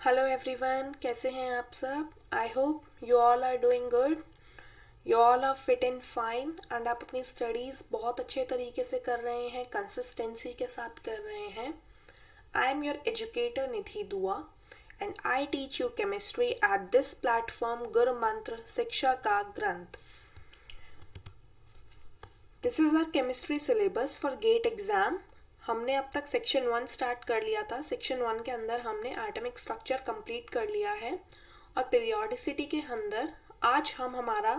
Hello everyone, कैसे हैं आप सब। I hope you all are doing good, you all are fit and fine and आप अपनी स्टडीज़ बहुत अच्छे तरीके से कर रहे हैं, कंसिस्टेंसी के साथ कर रहे हैं। I am your educator Nidhi Dua and I teach you chemistry at this platform Guru Mantra शिक्षा का ग्रंथ। This is our chemistry syllabus for GATE exam. हमने अब तक सेक्शन 1 स्टार्ट कर लिया था। सेक्शन 1 के अंदर हमने एटॉमिक स्ट्रक्चर कंप्लीट कर लिया है और पीरियोडिसिटी के अंदर आज हम हमारा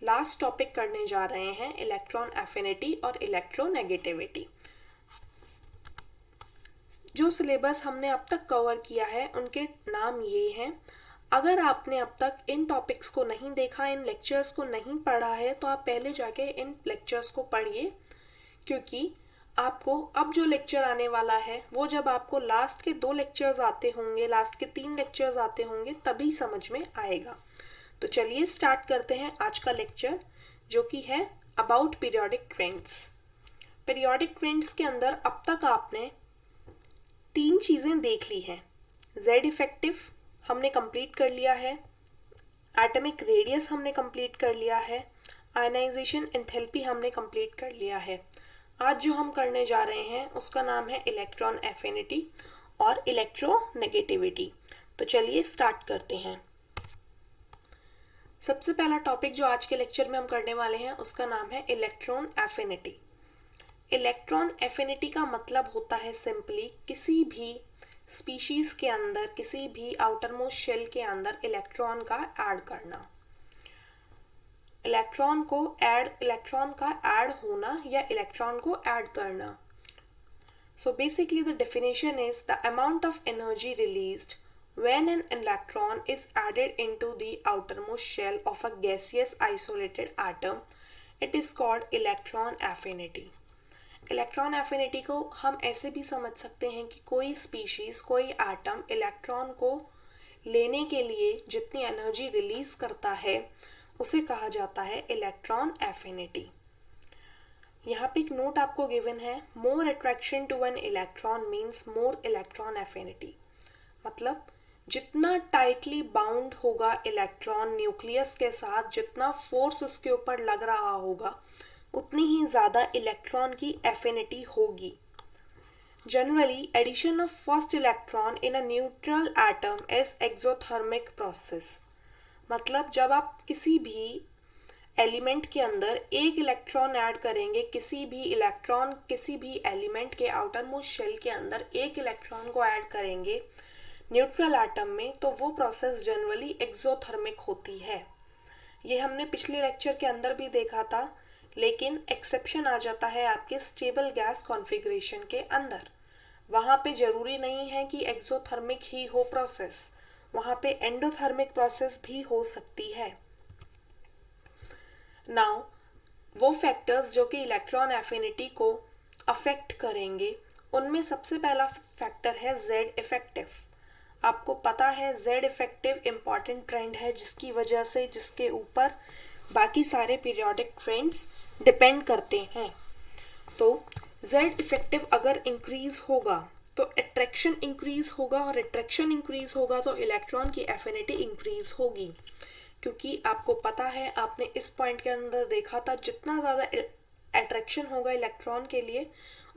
लास्ट टॉपिक करने जा रहे हैं, इलेक्ट्रॉन एफिनिटी और इलेक्ट्रोनेगेटिविटी। जो सिलेबस हमने अब तक कवर किया है उनके नाम ये हैं। अगर आपने अब तक इन टॉपिक्स को नहीं देखा, इन लेक्चर्स को नहीं पढ़ा है, तो आप पहले जाके इन लेक्चर्स को पढ़िए, क्योंकि आपको अब जो लेक्चर आने वाला है वो जब आपको लास्ट के 2 लेक्चर्स आते होंगे, लास्ट के 3 लेक्चर्स आते होंगे, तभी समझ में आएगा। तो चलिए स्टार्ट करते हैं आज का लेक्चर, जो कि है about periodic trends. Periodic trends के अंदर अब तक आपने 3 चीज़ें देख ली हैं। जेड इफेक्टिव हमने कंप्लीट कर लिया है, एटॉमिक रेडियस हमने कंप्लीट कर लिया है, आयनाइजेशन एंथैल्पी हमने कंप्लीट कर लिया है। आज जो हम करने जा रहे हैं उसका नाम है इलेक्ट्रॉन एफिनिटी और इलेक्ट्रोनेगेटिविटी। तो चलिए स्टार्ट करते हैं। सबसे पहला टॉपिक जो आज के लेक्चर में हम करने वाले हैं उसका नाम है इलेक्ट्रॉन एफिनिटी। इलेक्ट्रॉन एफिनिटी का मतलब होता है सिंपली किसी भी स्पीशीज के अंदर, किसी भी आउटर मोस्ट शेल के अंदर इलेक्ट्रॉन का ऐड करना। इलेक्ट्रॉन का ऐड होना या इलेक्ट्रॉन को ऐड करना। So basically the definition is the amount of energy released when an electron is added into the outermost shell of a gaseous isolated atom. It is called electron affinity. Electron affinity को हम ऐसे भी समझ सकते हैं कि कोई species, कोई एटम इलेक्ट्रॉन को लेने के लिए जितनी एनर्जी रिलीज करता है उसे कहा जाता है इलेक्ट्रॉन एफिनिटी। यहाँ पे एक नोट आपको गिवन है, more attraction to an electron means more electron affinity. मतलब जितना टाइटली बाउंड होगा इलेक्ट्रॉन न्यूक्लियस के साथ, जितना फोर्स उसके ऊपर लग रहा होगा, उतनी ही ज़्यादा इलेक्ट्रॉन की एफिनिटी होगी। Generally addition of first electron in a neutral atom is exothermic process. मतलब जब आप किसी भी एलिमेंट के अंदर एक इलेक्ट्रॉन ऐड करेंगे, किसी भी एलिमेंट के आउटर मोस्ट शेल के अंदर एक इलेक्ट्रॉन को ऐड करेंगे न्यूट्रल एटम में, तो वो प्रोसेस जनरली एक्सोथर्मिक होती है। ये हमने पिछले लेक्चर के अंदर भी देखा था, लेकिन एक्सेप्शन आ जाता है आपके स्टेबल गैस कॉन्फ़िगरेशन के अंदर। वहाँ पे ज़रूरी नहीं है कि एक्सोथर्मिक ही हो प्रोसेस, वहाँ पे एंडोथर्मिक प्रोसेस भी हो सकती है। नाउ वो फैक्टर्स जो कि इलेक्ट्रॉन एफिनिटी को अफेक्ट करेंगे, उनमें सबसे पहला फैक्टर है जेड इफेक्टिव। आपको पता है जेड इफेक्टिव इम्पॉर्टेंट ट्रेंड है, जिसकी वजह से, जिसके ऊपर बाकी सारे पीरियोडिक ट्रेंड्स डिपेंड करते हैं। तो जेड इफेक्टिव अगर इंक्रीज होगा तो अट्रैक्शन इंक्रीज होगा, और अट्रैक्शन इंक्रीज होगा तो इलेक्ट्रॉन की एफिनिटी इंक्रीज होगी। क्योंकि आपको पता है, आपने इस पॉइंट के अंदर देखा था, जितना ज़्यादा अट्रैक्शन होगा इलेक्ट्रॉन के लिए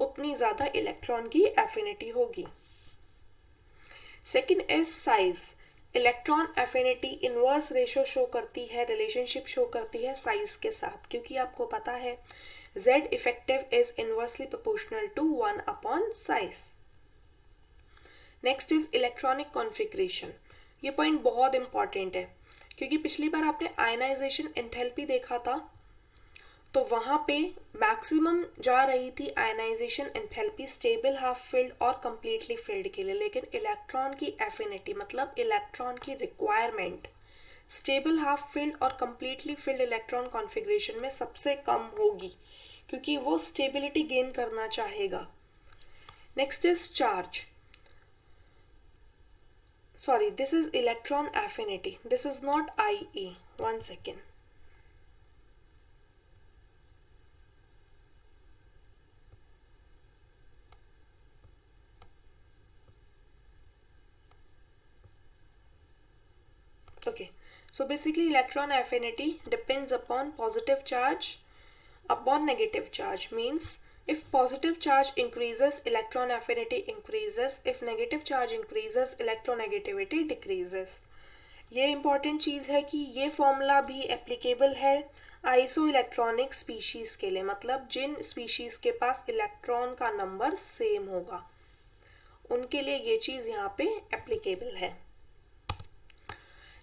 उतनी ज़्यादा इलेक्ट्रॉन की एफिनिटी होगी। Second is size. Electron affinity inverse ratio show करती है, रिलेशनशिप शो करती है साइज के साथ, क्योंकि आपको पता है Z effective is inversely proportional to 1 upon size. Next is electronic configuration. ये पॉइंट बहुत इंपॉर्टेंट है, क्योंकि पिछली बार आपने आयनाइजेशन एंथैल्पी देखा था, तो वहाँ पे मैक्सिमम जा रही थी ionization enthalpy stable half filled और कंप्लीटली फिल्ड के लिए, लेकिन इलेक्ट्रॉन की एफिनिटी मतलब इलेक्ट्रॉन की रिक्वायरमेंट स्टेबल हाफ फिल्ड और कंप्लीटली फिल्ड इलेक्ट्रॉन कॉन्फ़िगरेशन में सबसे कम होगी, क्योंकि वो स्टेबिलिटी गेन करना चाहेगा। Next is charge. Sorry, this is electron affinity. This is not IE. One second. So basically electron affinity depends upon positive charge upon negative charge, means if positive charge increases electron affinity increases, if negative charge increases electronegativity decreases. ये important चीज़ है कि ये formula भी applicable है iso electronic species के लिए, मतलब जिन species के पास इलेक्ट्रॉन का नंबर सेम होगा उनके लिए ये चीज़ यहाँ पे एप्लीकेबल है.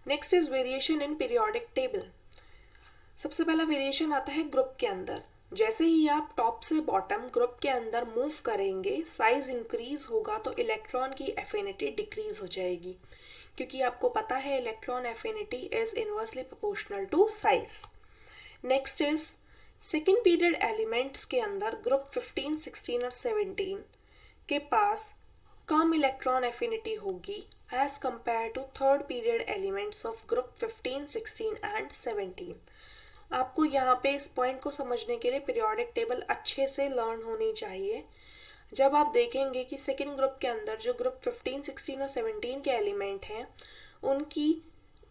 Next is variation in periodic table. सबसे पहला वेरिएशन आता है ग्रुप के अंदर. जैसे ही आप टॉप से बॉटम ग्रुप के अंदर मूव करेंगे, साइज इंक्रीज होगा तो इलेक्ट्रॉन की एफिनिटी डिक्रीज हो जाएगी, क्योंकि आपको पता है electron affinity is inversely proportional to size. Next is second period elements के अंदर ग्रुप 15, 16 और 17 के पास कम इलेक्ट्रॉन एफिनिटी होगी as compare to third period elements of group 15, 16 and 17. आपको यहाँ पे इस पॉइंट को समझने के लिए पीरियोडिक टेबल अच्छे से लर्न होनी चाहिए. जब आप देखेंगे कि सेकेंड ग्रुप के अंदर जो ग्रुप 15, 16 और 17 के एलिमेंट हैं उनकी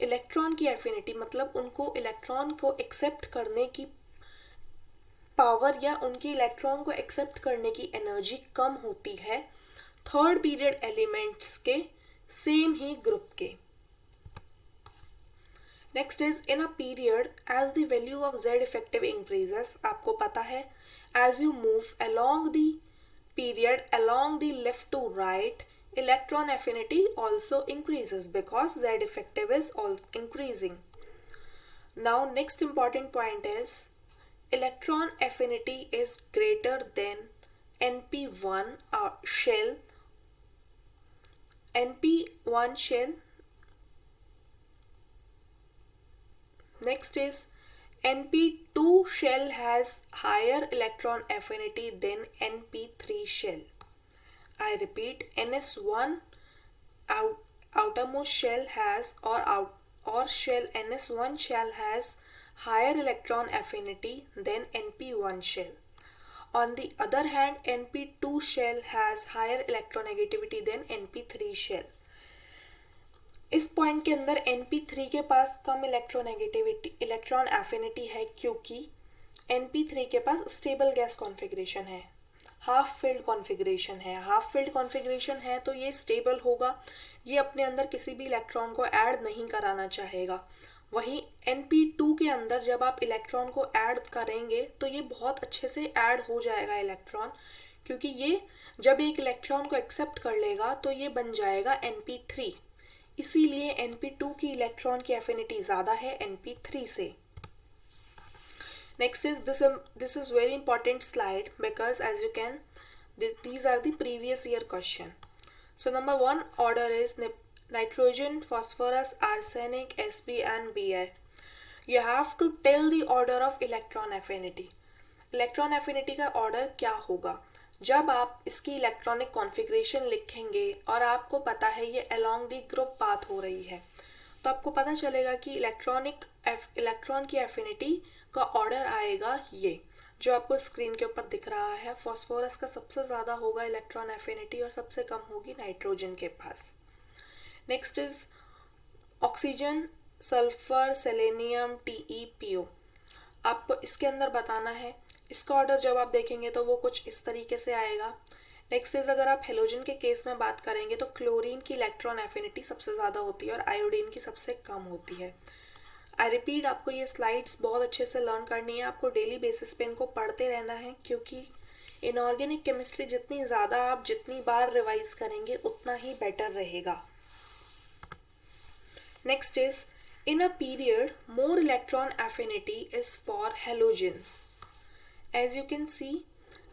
इलेक्ट्रॉन की एफिनिटी, मतलब उनको इलेक्ट्रॉन को एक्सेप्ट करने की पावर या उनकी इलेक्ट्रॉन को एक्सेप्ट करने की एनर्जी कम होती है थर्ड पीरियड एलिमेंट्स के सेम ही ग्रुप के. Next is in a period as the value of z effective increases. आपको पता है as you move along the period along the left to right, electron affinity also increases because z effective is all increasing. Now next important point is electron affinity is greater than np1 shell. np1 shell. Next is np2 shell has higher electron affinity than np3 shell. I repeat, ns1 outermost shell has or shell ns1 shell has higher electron affinity than np1 shell. On the other hand, np2 shell has higher electronegativity than np3 shell. इस point के अंदर np3 के पास कम electron affinity है क्योंकि np3 के पास stable gas configuration है, हाफ फिल्ड कॉन्फ़िगरेशन है. हाफ फिल्ड कॉन्फ़िगरेशन है तो ये स्टेबल होगा, ये अपने अंदर किसी भी इलेक्ट्रॉन को ऐड नहीं कराना चाहेगा. वहीं np2 के अंदर जब आप इलेक्ट्रॉन को ऐड करेंगे तो ये बहुत अच्छे से ऐड हो जाएगा इलेक्ट्रॉन, क्योंकि ये जब एक इलेक्ट्रॉन को एक्सेप्ट कर लेगा तो ये बन जाएगा np3. इसीलिए np2 की इलेक्ट्रॉन की एफिनिटी ज़्यादा है np3 से. Next is this is very important slide because as you can these are the previous year question. So number 1 order is nitrogen, phosphorus, arsenic, Sp and Bi. You have to tell the order of electron affinity. Electron affinity का order क्या होगा? जब आप इसकी electronic configuration लिखेंगे और आपको पता है ये अलोंग द ग्रुप पाथ हो रही है, तो आपको पता चलेगा कि इलेक्ट्रॉन की एफिनिटी का ऑर्डर आएगा ये जो आपको स्क्रीन के ऊपर दिख रहा है. फॉस्फोरस का सबसे ज़्यादा होगा इलेक्ट्रॉन एफिनिटी और सबसे कम होगी नाइट्रोजन के पास. Next is oxygen, sulphur, selenium, TePO. आपको इसके अंदर बताना है. इसका ऑर्डर जब आप देखेंगे तो वो कुछ इस तरीके से आएगा. नेक्स्ट इज अगर आप हेलोजन के केस में बात करेंगे तो क्लोरीन की इलेक्ट्रॉन एफिनिटी सबसे ज़्यादा होती है और आयोडीन की सबसे कम होती है. आई रिपीट, आपको ये स्लाइड्स बहुत अच्छे से लर्न करनी है, आपको डेली बेसिस पे इनको पढ़ते रहना है, क्योंकि इनऑर्गेनिक केमिस्ट्री जितनी ज़्यादा आप जितनी बार रिवाइज करेंगे उतना ही बेटर रहेगा. Next is in a period more electron affinity is for halogens. As you can see,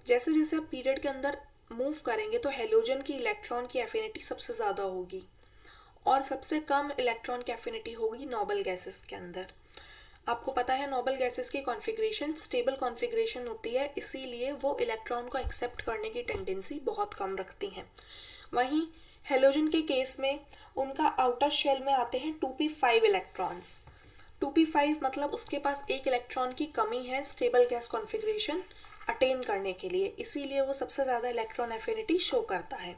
जैसे जैसे आप पीरियड के अंदर मूव करेंगे तो हेलोजन की इलेक्ट्रॉन की एफिनिटी सबसे ज़्यादा होगी और सबसे कम इलेक्ट्रॉन की एफिनिटी होगी नोबल गैसेस के अंदर. आपको पता है नोबल गैसेस की कॉन्फ़िगरेशन स्टेबल कॉन्फ़िगरेशन होती है, इसीलिए वो इलेक्ट्रॉन को एक्सेप्ट करने की टेंडेंसी बहुत कम रखती हैं. वहीं हेलोजन के केस में उनका आउटर शेल में आते हैं 2p5 इलेक्ट्रॉन्स. 2p5 मतलब उसके पास एक इलेक्ट्रॉन की कमी है स्टेबल गैस कॉन्फ़िगरेशन अटेन करने के लिए, इसीलिए वो सबसे ज़्यादा इलेक्ट्रॉन एफिनिटी शो करता है.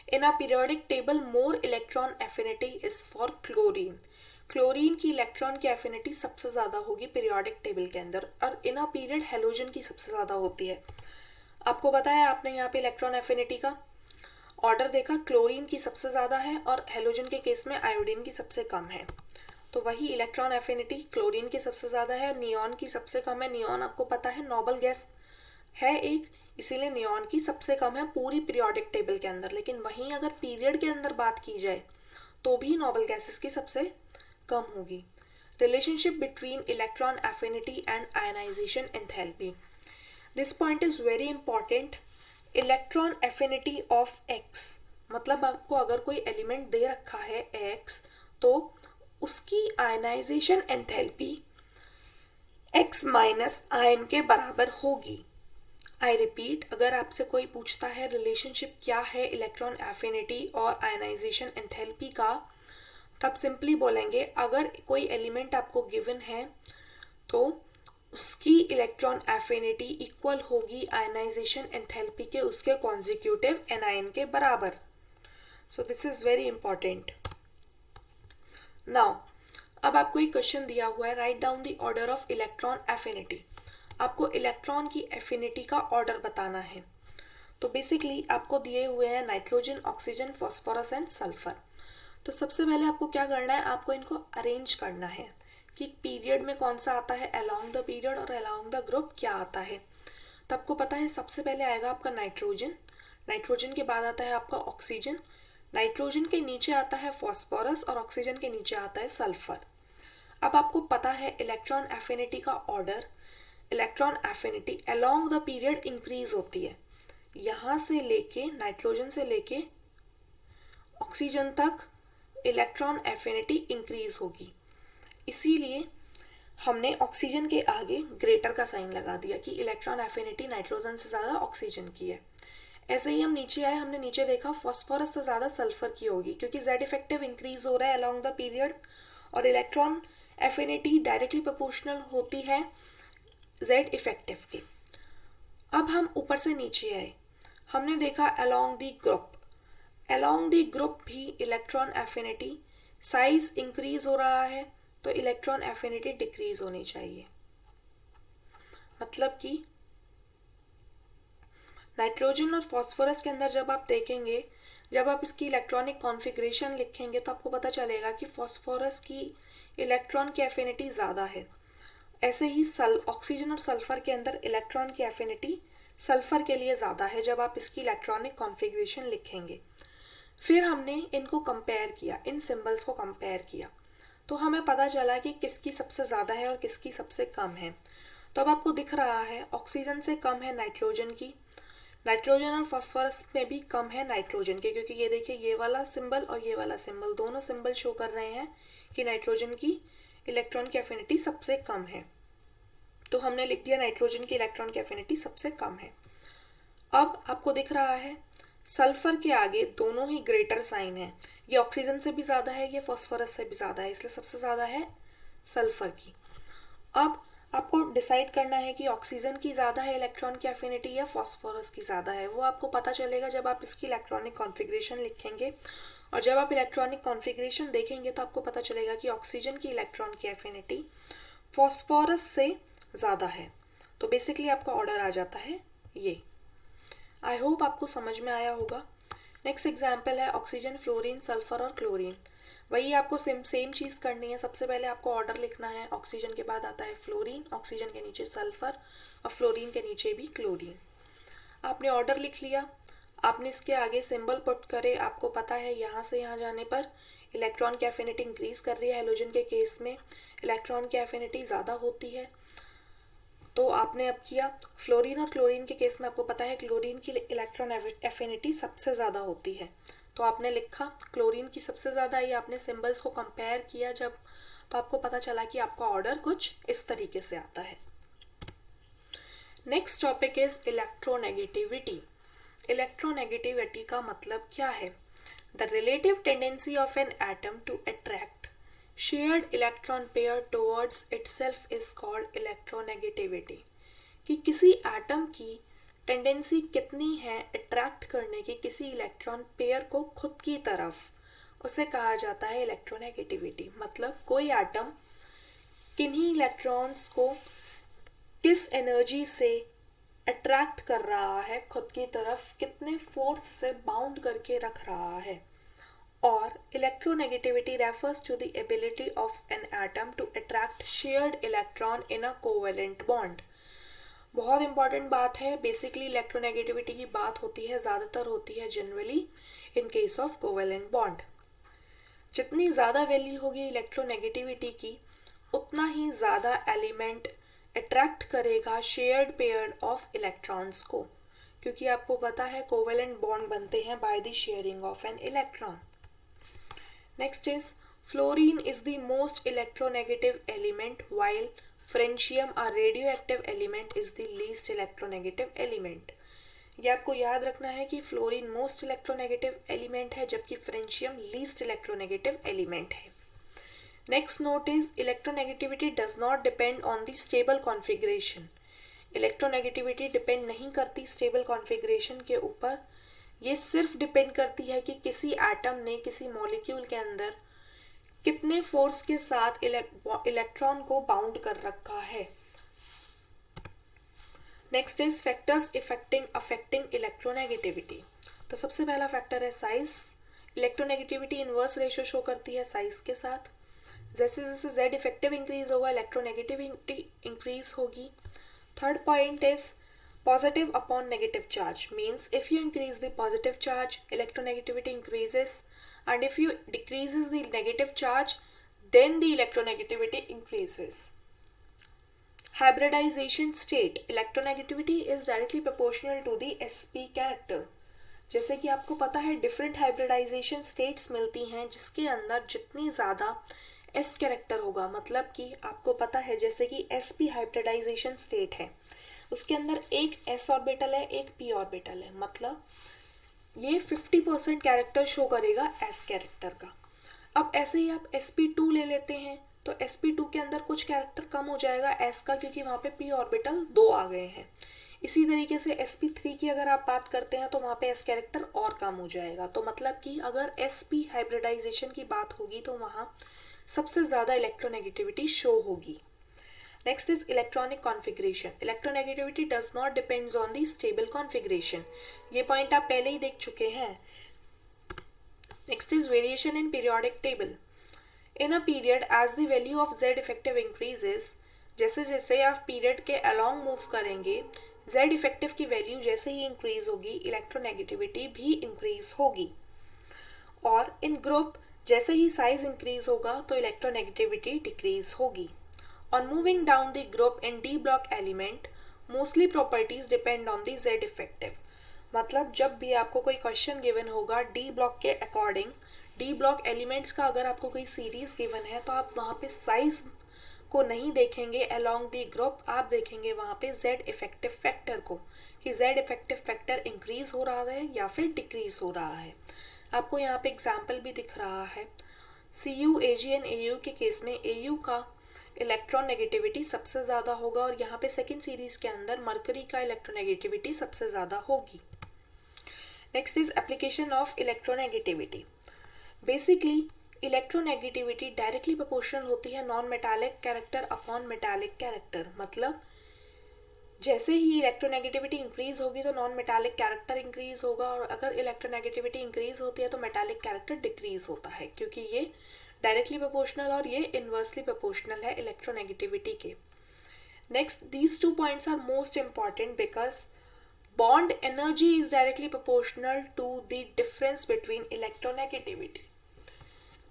In a periodic table, more electron affinity is for chlorine. Chlorine की इलेक्ट्रॉन की एफिनिटी सबसे ज़्यादा होगी पीरियोडिक टेबल के अंदर, और इन अ पीरियड हेलोजन की सबसे ज़्यादा होती है। आपको पता है, आपने यहाँ पे इलेक्ट्रॉन एफिनिटी का ऑर्डर देखा, क्लोरीन की सबसे ज़्यादा है और हेलोजन के केस में आयोडीन की सबसे कम है। तो वही इलेक्ट्रॉन एफिनिटी क्लोरीन की सबसे ज़्यादा है, नियॉन की सबसे कम है। नियॉन आपको पता है नोबल गैस है एक, इसीलिए नियॉन की सबसे कम है पूरी पीरियोडिक टेबल के अंदर। लेकिन वहीं अगर पीरियड के अंदर बात की जाए तो भी नोबल गैसेस की सबसे कम होगी। Relationship between electron affinity and ionization enthalpy, this point is very important. Electron affinity of X, मतलब आपको अगर कोई एलिमेंट दे रखा है एक्स, तो उसकी ionization enthalpy X minus ion के बराबर होगी। आई रिपीट, अगर आपसे कोई पूछता है रिलेशनशिप क्या है इलेक्ट्रॉन एफिनिटी और आयनाइजेशन एंथैल्पी का, तब सिंपली बोलेंगे अगर कोई एलिमेंट आपको गिवन है तो उसकी इलेक्ट्रॉन एफिनिटी इक्वल होगी आयनाइजेशन एंथैल्पी के उसके कॉन्जिक्यूटिव एनायन के बराबर। So this is very important. Now अब आपको एक क्वेश्चन दिया हुआ है, write down the order of electron affinity. आपको इलेक्ट्रॉन की एफिनिटी का ऑर्डर बताना है। तो बेसिकली आपको दिए हुए हैं nitrogen, oxygen, phosphorus and sulphur. तो सबसे पहले आपको क्या करना है, आपको इनको अरेंज करना है कि पीरियड में कौन सा आता है, अलोंग द पीरियड और अलोंग द ग्रुप क्या आता है। तो आपको पता है सबसे पहले आएगा आपका नाइट्रोजन, नाइट्रोजन के बाद आता है आपका ऑक्सीजन, नाइट्रोजन के नीचे आता है फॉस्फोरस और ऑक्सीजन के नीचे आता है सल्फर। अब आपको पता है इलेक्ट्रॉन एफिनिटी का order, electron affinity along the period increase होती है। यहाँ से लेके नाइट्रोजन से लेके ऑक्सीजन तक इलेक्ट्रॉन एफिनिटी इंक्रीज होगी, इसीलिए हमने ऑक्सीजन के आगे ग्रेटर का साइन लगा दिया कि इलेक्ट्रॉन एफिनिटी नाइट्रोजन से ज़्यादा ऑक्सीजन की है। ऐसे ही हम नीचे आए, हमने नीचे देखा फॉस्फोरस से ज़्यादा सल्फर की होगी क्योंकि जेड इफेक्टिव इंक्रीज हो रहा है अलोंग द पीरियड और इलेक्ट्रॉन एफिनिटी डायरेक्टली प्रोपोर्शनल होती है जेड इफेक्टिव के। अब हम ऊपर से नीचे आए, हमने देखा along the group, along the group भी इलेक्ट्रॉन एफिनिटी साइज इंक्रीज हो रहा है तो इलेक्ट्रॉन एफिनिटी डिक्रीज होनी चाहिए। मतलब कि नाइट्रोजन और फॉस्फोरस के अंदर जब आप देखेंगे, जब आप इसकी इलेक्ट्रॉनिक कॉन्फ़िगरेशन लिखेंगे तो आपको पता चलेगा कि फॉस्फोरस की इलेक्ट्रॉन की एफिनिटी ज़्यादा है। ऐसे ही ऑक्सीजन और सल्फर के अंदर इलेक्ट्रॉन की एफिनिटी सल्फर के लिए ज़्यादा है जब आप इसकी इलेक्ट्रॉनिक कॉन्फ़िगरेशन लिखेंगे। फिर हमने इनको कंपेयर किया, इन सिंबल्स को कंपेयर किया, तो हमें पता चला कि किसकी सबसे ज़्यादा है और किसकी सबसे कम है। तो अब आपको दिख रहा है ऑक्सीजन से कम है नाइट्रोजन की, नाइट्रोजन और फॉस्फोरस में भी कम है नाइट्रोजन की, क्योंकि ये देखिए ये वाला सिंबल और ये वाला सिंबल दोनों सिंबल शो कर रहे हैं कि नाइट्रोजन की इलेक्ट्रॉन की एफिनिटी सबसे कम है। तो हमने लिख दिया नाइट्रोजन की इलेक्ट्रॉन की एफिनिटी सबसे कम है। अब आपको दिख रहा है सल्फर के आगे दोनों ही ग्रेटर साइन है, ये ऑक्सीजन से भी ज़्यादा है, ये फॉस्फोरस से भी ज़्यादा है, इसलिए सबसे ज़्यादा है सल्फर की। अब आपको डिसाइड करना है कि ऑक्सीजन की ज़्यादा है इलेक्ट्रॉन की एफिनिटी या फॉस्फोरस की ज़्यादा है। वो आपको पता चलेगा जब आप इसकी इलेक्ट्रॉनिक कॉन्फ़िगरेशन लिखेंगे, और जब आप इलेक्ट्रॉनिक कॉन्फ़िगरेशन देखेंगे तो आपको पता चलेगा कि ऑक्सीजन की इलेक्ट्रॉन की एफिनिटी फॉस्फोरस से ज़्यादा है। तो बेसिकली आपका ऑर्डर आ जाता है ये। आई होप आपको समझ में आया होगा। नेक्स्ट एग्जाम्पल है ऑक्सीजन, फ्लोरीन, सल्फर और क्लोरीन। वही आपको सेम चीज़ करनी है। सबसे पहले आपको ऑर्डर लिखना है, ऑक्सीजन के बाद आता है फ्लोरीन, ऑक्सीजन के नीचे सल्फर और फ्लोरीन के नीचे भी क्लोरीन। आपने ऑर्डर लिख लिया, आपने इसके आगे सिंबल पुट करे। आपको पता है यहाँ से यहाँ जाने पर इलेक्ट्रॉन की एफिनिटी इंक्रीज कर रही है, हेलोजन के केस में इलेक्ट्रॉन की एफिनिटी ज़्यादा होती है। तो आपने अब किया फ्लोरीन और क्लोरीन के केस में आपको पता है क्लोरीन की इलेक्ट्रॉन एफिनिटी सबसे ज़्यादा होती है, तो आपने लिखा क्लोरीन की सबसे ज़्यादा आई। आपने सिंबल्स को कंपेयर किया जब, तो आपको पता चला कि आपका ऑर्डर कुछ इस तरीके से आता है। Next topic is electronegativity. Electronegativity का मतलब क्या है? The relative tendency of an atom to attract shared electron pair towards itself is called electronegativity. कि किसी एटम की टेंडेंसी कितनी है अट्रैक्ट करने की किसी इलेक्ट्रॉन पेयर को खुद की तरफ, उसे कहा जाता है इलेक्ट्रोनेगेटिविटी। मतलब कोई एटम किन्हीं इलेक्ट्रॉन्स को किस एनर्जी से अट्रैक्ट कर रहा है खुद की तरफ, कितने फोर्स से बाउंड करके रख रहा है। और electronegativity refers to the ability of an atom to attract shared electron in a covalent bond. बहुत इंपॉर्टेंट बात है। बेसिकली इलेक्ट्रोनेगेटिविटी की बात होती है, ज़्यादातर होती है generally in case of covalent bond. जितनी ज़्यादा वैल्यू होगी इलेक्ट्रोनेगेटिविटी की, उतना ही ज़्यादा एलिमेंट अट्रैक्ट करेगा शेयर्ड पेयर ऑफ इलेक्ट्रॉन्स को, क्योंकि आपको पता है कोवेलेंट बॉन्ड बनते हैं by the sharing of an electron. Next is fluorine is the most electronegative element while francium a radioactive element is the least electronegative element। ये आपको याद रखना है कि फ्लोरीन मोस्ट इलेक्ट्रोनेगेटिव एलिमेंट है जबकि फ्रेंशियम लीस्ट इलेक्ट्रोनेगेटिव एलिमेंट है। Next note is electronegativity does not depend on the stable configuration. Electronegativity depend नहीं करती स्टेबल कॉन्फ़िगरेशन के ऊपर, ये सिर्फ डिपेंड करती है कि किसी एटम ने किसी मॉलिक्यूल के अंदर कितने फोर्स के साथ इलेक्ट्रॉन को बाउंड कर रखा है। Next is factors affecting electronegativity. तो सबसे पहला फैक्टर है size. Electronegativity inverse ratio show करती है साइज के साथ। जैसे जैसे जेड इफेक्टिव इंक्रीज होगा इलेक्ट्रोनेगेटिविटी इंक्रीज होगी। Third point is positive upon negative charge, means if you increase the positive charge electronegativity increases, and if you decreases the negative charge then the electronegativity increases. Hybridization state, electronegativity is directly proportional to the sp character। जैसे कि आपको पता है different hybridisation states मिलती हैं जिसके अंदर जितनी ज़्यादा s कैरेक्टर होगा, मतलब कि आपको पता है जैसे कि sp हाइब्रिडाइजेशन स्टेट है, उसके अंदर एक s ऑर्बिटल है एक p ऑर्बिटल है, मतलब ये 50% कैरेक्टर शो करेगा s कैरेक्टर का। अब ऐसे ही आप sp2 ले लेते हैं तो sp2 के अंदर कुछ कैरेक्टर कम हो जाएगा s का, क्योंकि वहाँ पे p ऑर्बिटल 2 आ गए हैं। इसी तरीके से sp3 की अगर आप बात करते हैं तो वहाँ पे s कैरेक्टर और कम हो जाएगा। तो मतलब कि अगर sp हाइब्रिडाइजेशन की बात होगी तो वहाँ सबसे ज़्यादा इलेक्ट्रोनेगेटिविटी शो होगी। Next is electronic configuration. Electronegativity does not depends on the stable configuration. ये पॉइंट आप पहले ही देख चुके हैं। Next is variation in periodic table. In a period, as the value of Z effective increases, जैसे जैसे आप पीरियड के along मूव करेंगे, Z effective की वैल्यू जैसे ही इंक्रीज होगी इलेक्ट्रोनेगेटिविटी भी इंक्रीज होगी। और इन ग्रुप जैसे ही साइज इंक्रीज होगा तो इलेक्ट्रोनेगेटिविटी डिक्रीज होगी। On moving down the group in D block element, mostly properties depend on the Z effective। मतलब जब भी आपको कोई क्वेश्चन गिवन होगा D block के अकॉर्डिंग, D block एलिमेंट्स का अगर आपको कोई सीरीज गिवन है तो आप वहाँ पे साइज को नहीं देखेंगे along the group, आप देखेंगे वहाँ पे Z effective फैक्टर को कि Z effective फैक्टर इंक्रीज हो रहा है या फिर डिक्रीज हो रहा है। आपको यहाँ पे एग्जाम्पल भी दिख रहा है। CU, AG एंड AU के केस में AU का इलेक्ट्रोनेगेटिविटी सबसे ज़्यादा होगा और यहाँ पे सेकेंड सीरीज के अंदर मरकरी का इलेक्ट्रोनेगेटिविटी सबसे ज़्यादा होगी। Next is application of electronegativity. Basically electronegativity directly proportional होती है non metallic character upon metallic character. मतलब जैसे ही इलेक्ट्रोनेगेटिविटी इंक्रीज होगी तो नॉन मेटालिक कैरेक्टर इंक्रीज होगा, और अगर इलेक्ट्रोनेगेटिविटी इंक्रीज होती है तो मेटालिक कैरेक्टर डिक्रीज होता है, क्योंकि ये डायरेक्टली प्रोपोर्शनल और ये इनवर्सली प्रोपोर्शनल है इलेक्ट्रोनेगेटिविटी के। Next, these two points are most important because bond energy is directly proportional to the difference between electronegativity.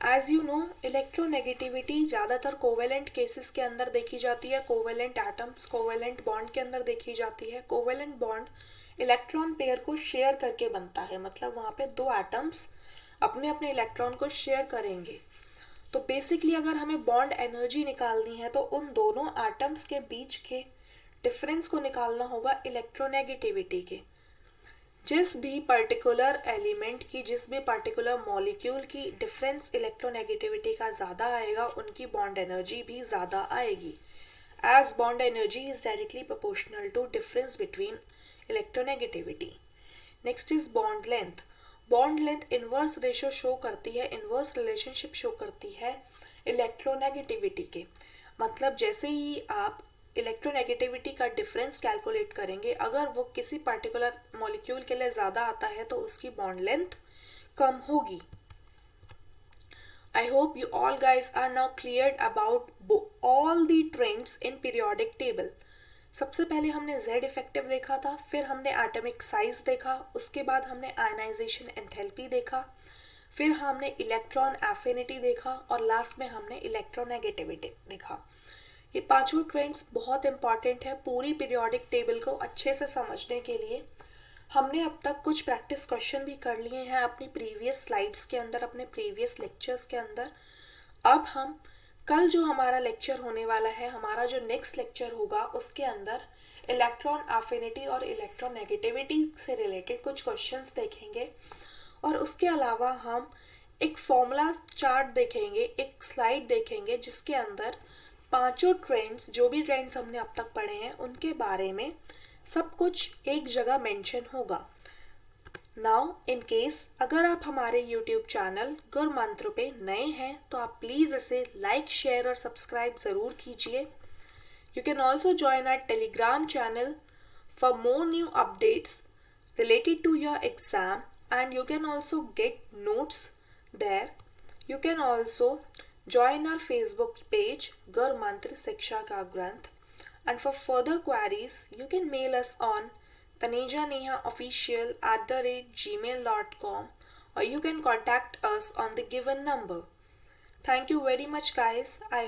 As you know, electronegativity ज़्यादातर कोवेलेंट केसेस के अंदर देखी जाती है, कोवेलेंट एटम्स कोवेलेंट बॉन्ड के अंदर देखी जाती है। कोवेलेंट बॉन्ड इलेक्ट्रॉन पेयर को शेयर करके बनता है, मतलब वहाँ पे दो एटम्स अपने अपने इलेक्ट्रॉन को शेयर करेंगे। तो बेसिकली अगर हमें बॉन्ड एनर्जी निकालनी है तो उन दोनों एटम्स के बीच के डिफरेंस को निकालना होगा इलेक्ट्रोनेगेटिविटी के। जिस भी पर्टिकुलर एलिमेंट की, जिस भी पर्टिकुलर मॉलिक्यूल की डिफरेंस इलेक्ट्रोनेगेटिविटी का ज़्यादा आएगा उनकी बॉन्ड एनर्जी भी ज़्यादा आएगी, as bond energy is directly proportional to difference between electronegativity. Next is bond length. Bond length inverse ratio show करती है, इन्वर्स रिलेशनशिप शो करती है इलेक्ट्रोनेगेटिविटी के। मतलब जैसे ही आप इलेक्ट्रोनेगेटिविटी का डिफरेंस कैलकुलेट करेंगे, अगर वो किसी पर्टिकुलर मॉलिक्यूल के लिए ज़्यादा आता है तो उसकी बॉन्ड लेंथ कम होगी। I hope you all guys are now cleared about all the trends in periodic table. सबसे पहले हमने Z इफेक्टिव देखा था, फिर हमने एटॉमिक साइज देखा, उसके बाद हमने आयनाइजेशन एंथैल्पी देखा, फिर हमने इलेक्ट्रॉन एफिनिटी देखा और लास्ट में हमने इलेक्ट्रोनेगेटिविटी देखा। ये पांचों ट्रेंड्स बहुत इंपॉर्टेंट है पूरी पीरियोडिक टेबल को अच्छे से समझने के लिए। हमने अब तक कुछ प्रैक्टिस क्वेश्चन भी कर लिए हैं अपनी प्रीवियस स्लाइड्स के अंदर, अपने प्रीवियस लेक्चर्स के अंदर। अब हम कल जो हमारा लेक्चर होने वाला है, हमारा जो नेक्स्ट लेक्चर होगा, उसके अंदर इलेक्ट्रॉन एफिनिटी और इलेक्ट्रोनेगेटिविटी से रिलेटेड कुछ क्वेश्चंस देखेंगे और उसके अलावा हम एक फॉर्मूला चार्ट देखेंगे, एक स्लाइड देखेंगे जिसके अंदर पांचों ट्रेंड्स, जो भी ट्रेंड्स हमने अब तक पढ़े हैं उनके बारे में सब कुछ एक जगह मेंशन होगा। नाउ इन केस अगर आप हमारे YouTube चैनल गुर मंत्र पे नए हैं तो आप प्लीज़ इसे लाइक, शेयर और सब्सक्राइब ज़रूर कीजिए। You can also join our Telegram channel for more new updates related to your exam, and you can also get notes there. You can also join our Facebook page Gur Mantra Siksha Ka Granth, and for further queries you can mail us on tanejanehaofficial@gmail.com, or you can contact us on the given number. Thank you very much guys. I